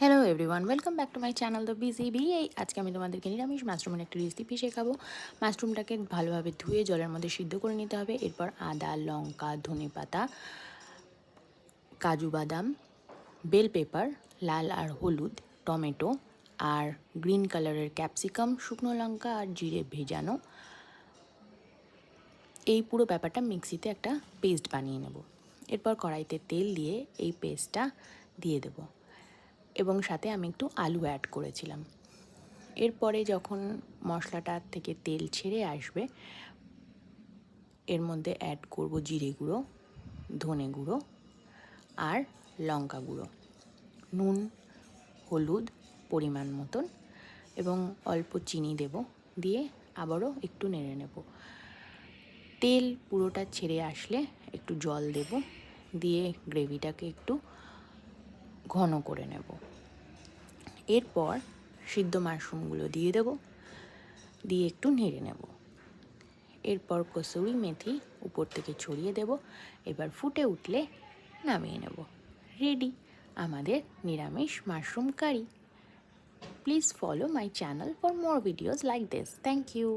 Hello everyone, welcome back to my channel the busy bee. আজকে আমি তোমাদেরকে নিরামিষ মাশরুমের একটা রেসিপি শেখাবো। মাশরুমটাকে ভালোভাবে ধুয়ে জলের মধ্যে সিদ্ধ করে নিতে হবে। এরপর আদা, লঙ্কা, ধনেপাতা, কাজু বাদাম, বেল পেপার, লাল আর হলুদ, টমেটো আর গ্রিন কালারের ক্যাপসিকাম, শুকনো লঙ্কা আর জিরে ভেজানো, এই পুরো ব্যাপারটা মিক্সিতে একটা পেস্ট বানিয়ে নেব। এরপর কড়াইতে তেল দিয়ে এই পেস্টটা দিয়ে দেব এবং সাথে আমি একটু আলু অ্যাড করেছিলাম। এরপরে যখন মশলাটার থেকে তেল ছেড়ে আসবে, এর মধ্যে অ্যাড করব জিরে গুঁড়ো, ধনে গুঁড়ো আর লঙ্কা গুঁড়ো, নুন, হলুদ পরিমাণ মতন এবং অল্প চিনি দেব। দিয়ে আবারও একটু নেড়ে নেব। তেল পুরোটা ছেড়ে আসলে একটু জল দেব, দিয়ে গ্রেভিটাকে একটু ঘন করে নেব। এরপর সিদ্ধ মাশরুমগুলো দিয়ে দেব, দিয়ে একটু নেড়ে নেব। এরপর কসুরি মেথি উপর থেকে ছড়িয়ে দেব। এবার ফুটে উঠলে নামিয়ে নেব। রেডি আমাদের নিরামিষ mushroom curry. Please follow my channel for more videos like this. Thank you.